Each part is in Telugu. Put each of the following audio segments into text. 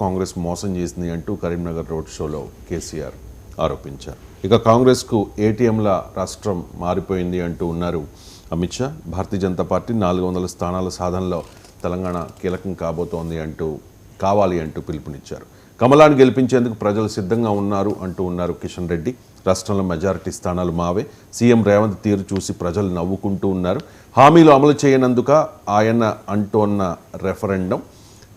కాంగ్రెస్ మోసం చేసింది అంటూ కరీంనగర్ రోడ్ షోలో కేసీఆర్ ఆరోపించారు. ఇక కాంగ్రెస్కు ఏటీఎంల రాష్ట్రం మారిపోయింది అంటూ ఉన్నారు అమిత్ షా. భారతీయ జనతా పార్టీ 400 స్థానాల సాధనలో తెలంగాణ కీలకం కావాలి అంటూ పిలుపునిచ్చారు. కమలాన్ని గెలిపించేందుకు ప్రజలు సిద్ధంగా ఉన్నారు కిషన్ రెడ్డి. రాష్ట్రంలో మెజారిటీ స్థానాలు మావే. సీఎం రేవంత్ తీరు చూసి ప్రజలు నవ్వుకుంటూ ఉన్నారు. హామీలు అమలు చేయనందుక ఆయన అంటోన్న రెఫరెండం,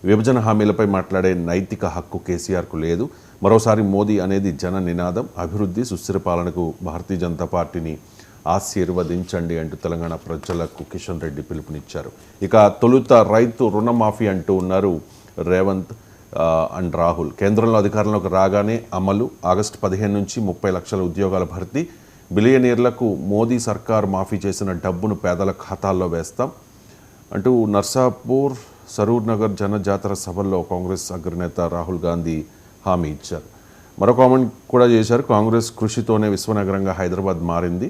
విభజన హామీలపై మాట్లాడే నైతిక హక్కు కేసీఆర్కు లేదు. మరోసారి మోదీ అనేది జన నినాదం. అభివృద్ధి, సుస్థిర పాలనకు భారతీయ జనతా పార్టీని ఆశీర్వదించండి అంటూ తెలంగాణ ప్రజలకు కిషన్ రెడ్డి పిలుపునిచ్చారు. ఇక తొలుత రైతు రుణమాఫీ అంటూ ఉన్నారు రేవంత్ అండ్ రాహుల్. కేంద్రంలో అధికారంలోకి రాగానే అమలు. ఆగస్టు 15 నుంచి 30 లక్షల ఉద్యోగాల భర్తీ. బిలియనీర్లకు మోదీ సర్కార్ మాఫీ చేసిన డబ్బును పేదల ఖాతాల్లో వేస్తాం అంటూ నర్సాపూర్, సరూర్ నగర్ జనజాతర సభల్లో కాంగ్రెస్ అగ్రనేత రాహుల్ గాంధీ హామీ ఇచ్చారు. మరో కామెంట్ కూడా చేశారు. కాంగ్రెస్ కృషితోనే విశ్వనగరంగా హైదరాబాద్ మారింది.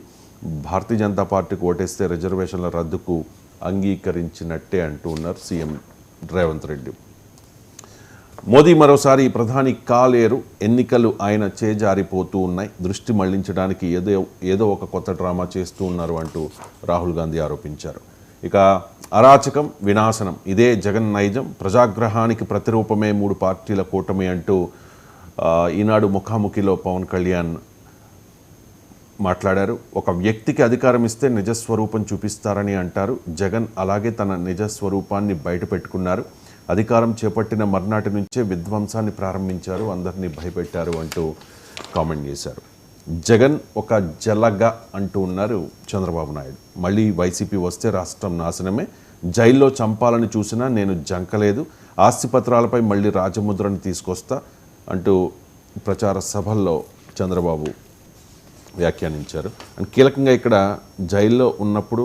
భారతీయ జనతా పార్టీకి ఓటేస్తే రిజర్వేషన్ల రద్దుకు అంగీకరించినట్టే అంటూ ఉన్నారు సీఎం రేవంత్ రెడ్డి. మోదీ మరోసారి ప్రధాని కాలేరు. ఎన్నికలు ఆయన చేజారిపోతూ ఉన్నాయి. దృష్టి మళ్లించడానికి ఏదో ఒక కొత్త డ్రామా చేస్తూ ఉన్నారు అంటూ రాహుల్ గాంధీ ఆరోపించారు. ఇక అరాచకం, వినాశనం ఇదే జగన్ నైజం. ప్రజాగ్రహానికి ప్రతిరూపమే 3 పార్టీల కూటమి అంటూ ఈనాడు ముఖాముఖిలో పవన్ కళ్యాణ్ మాట్లాడారు. ఒక వ్యక్తికి అధికారం ఇస్తే నిజస్వరూపం చూపిస్తారని అంటారు. జగన్ అలాగే తన నిజస్వరూపాన్ని బయటపెట్టుకున్నారు. అధికారం చేపట్టిన మర్నాటి నుంచే విధ్వంసాన్ని ప్రారంభించారు, అందరినీ భయపెట్టారు అంటూ కామెంట్ చేశారు. జగన్ ఒక జలగ అంటూ ఉన్నారు చంద్రబాబు నాయుడు. మళ్ళీ వైసీపీ వస్తే రాష్ట్రం నాశనమే. జైల్లో చంపాలని చూసినా నేను జంకలేదు. ఆస్తిపత్రాలపై మళ్ళీ రాజముద్రను తీసుకొస్తా అంటూ ప్రచార సభల్లో చంద్రబాబు వ్యాఖ్యానించారు. అండ్ కీలకంగా ఇక్కడ జైల్లో ఉన్నప్పుడు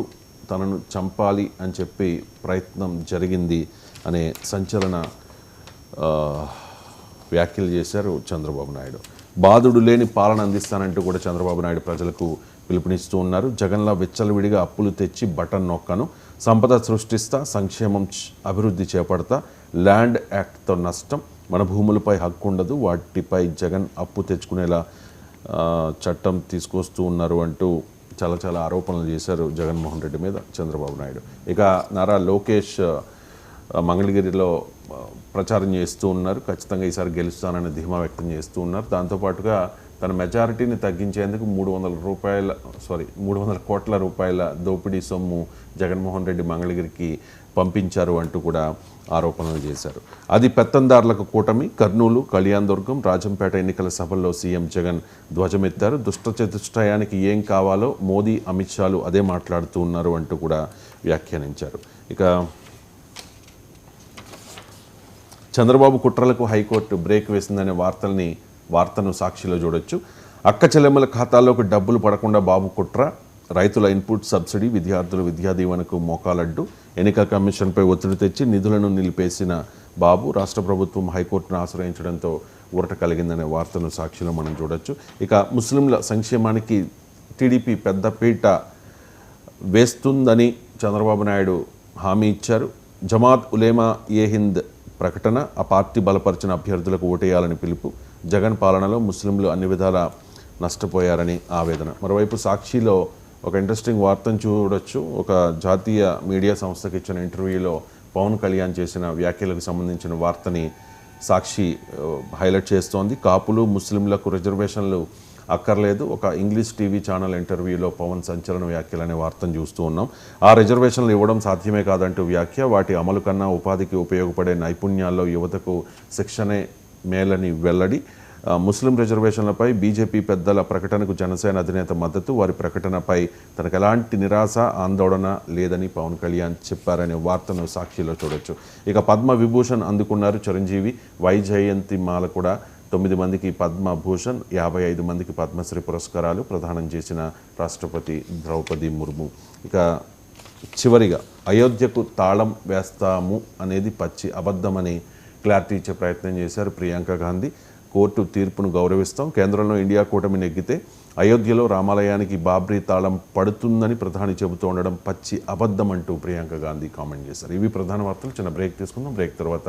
తనను చంపాలి అని చెప్పి ప్రయత్నం జరిగింది అనే సంచలన వ్యాఖ్యలు చేశారు చంద్రబాబు నాయుడు. బాధుడు లేని పాలన అందిస్తానంటూ కూడా చంద్రబాబు నాయుడు ప్రజలకు పిలుపునిస్తూ ఉన్నారు. జగన్లా విచ్చలవిడిగా అప్పులు తెచ్చి బటన్ నొక్కను, సంపద సృష్టిస్తా, సంక్షేమం అభివృద్ధి చేపడతా, ల్యాండ్ యాక్ట్తో నష్టం, మన భూములపై హక్కు ఉండదు, వాటిపై జగన్ అప్పు తెచ్చుకునేలా చట్టం తీసుకొస్తూ ఉన్నారు అంటూ చాలా ఆరోపణలు చేశారు జగన్మోహన్ రెడ్డి మీద చంద్రబాబు నాయుడు. ఇక నారా లోకేష్ మంగళగిరిలో ప్రచారం చేస్తూ ఉన్నారు. ఖచ్చితంగా ఈసారి గెలుస్తానని ధీమా వ్యక్తం చేస్తూ ఉన్నారు. దాంతోపాటుగా తన మెజారిటీని తగ్గించేందుకు 300 కోట్ల రూపాయల దోపిడీ సొమ్ము జగన్మోహన్ రెడ్డి మంగళగిరికి పంపించారు అంటూ కూడా ఆరోపణలు చేశారు. అది పెత్తందారులకు కూటమి. కర్నూలు, కళ్యాణదుర్గం, రాజంపేట ఎన్నికల సభల్లో సీఎం జగన్ ధ్వజమెత్తారు. దుష్టచతుష్టయానికి ఏం కావాలో మోదీ, అమిత్ షాలు అదే మాట్లాడుతూ ఉన్నారు అంటూ కూడా వ్యాఖ్యానించారు. ఇక చంద్రబాబు కుట్రలకు హైకోర్టు బ్రేక్ వేసిందనే వార్తను సాక్షిలో చూడొచ్చు. అక్క చెల్లెమ్మల ఖాతాల్లోకి డబ్బులు పడకుండా బాబు కుట్ర. రైతుల ఇన్పుట్ సబ్సిడీ, విద్యార్థుల విద్యా దీవెనకు మోకాలడ్డు. ఎన్నికల కమిషన్పై ఒత్తిడి తెచ్చి నిధులను నిలిపేసిన బాబు. రాష్ట్ర ప్రభుత్వం హైకోర్టును ఆశ్రయించడంతో ఊరట కలిగిందనే వార్తను సాక్షిలో మనం చూడొచ్చు. ఇక ముస్లింల సంక్షేమానికి టీడీపీ పెద్దపీట వేస్తుందని చంద్రబాబు నాయుడు హామీ ఇచ్చారు. జమాత్ ఉలేమా ఏ హింద్ ప్రకటన. ఆ పార్టీ బలపరిచిన అభ్యర్థులకు ఓటేయాలని పిలుపు. జగన్ పాలనలో ముస్లింలు అన్ని విధాలా నష్టపోయారని ఆవేదన. మరోవైపు సాక్షిలో ఒక ఇంట్రెస్టింగ్ వార్తను చూడొచ్చు. ఒక జాతీయ మీడియా సంస్థకి ఇచ్చిన ఇంటర్వ్యూలో పవన్ కళ్యాణ్ చేసిన వ్యాఖ్యలకు సంబంధించిన వార్తని సాక్షి హైలైట్ చేస్తోంది. కాపులు, ముస్లింలకు రిజర్వేషన్లు అక్కర్లేదు. ఒక ఇంగ్లీష్ టీవీ ఛానల్ ఇంటర్వ్యూలో పవన్ సంచలన వ్యాఖ్యలు అనే వార్తను చూస్తూ ఉన్నాం. ఆ రిజర్వేషన్లు ఇవ్వడం సాధ్యమే కాదంటూ వ్యాఖ్య. వాటి అమలు కన్నా ఉపాధికి ఉపయోగపడే నైపుణ్యాల్లో యువతకు శిక్షణే మేలని వెల్లడి. ముస్లిం రిజర్వేషన్లపై బీజేపీ పెద్దల ప్రకటనకు జనసేన అధినేత మద్దతు. వారి ప్రకటనపై తనకు ఎలాంటి నిరాశ, ఆందోళన లేదని పవన్ కళ్యాణ్ చెప్పారనే వార్తను సాక్షిలో చూడొచ్చు. ఇక పద్మ విభూషణ్ అందుకున్నారు చిరంజీవి. వైజయంతిమాల కూడా 9 మందికి పద్మభూషణ్, 55 మందికి పద్మశ్రీ పురస్కారాలు ప్రదానం చేసిన రాష్ట్రపతి ద్రౌపది ముర్ము. ఇక చివరిగా అయోధ్యకు తాళం వేస్తాము అనేది పచ్చి అబద్ధమని క్లారిటీ ఇచ్చే ప్రయత్నం చేశారు ప్రియాంక గాంధీ. కోర్టు తీర్పును గౌరవిస్తాం. కేంద్రంలో ఇండియా కూటమి నెగ్గితే అయోధ్యలో రామాలయానికి బాబ్రీ తాళం పడుతుందని ప్రధాని చెబుతూ ఉండడం పచ్చి అబద్ధం అంటూ ప్రియాంక గాంధీ కామెంట్ చేశారు. ఇవి ప్రధాన వార్తలు. చిన్న బ్రేక్ తీసుకుందాం. బ్రేక్ తర్వాత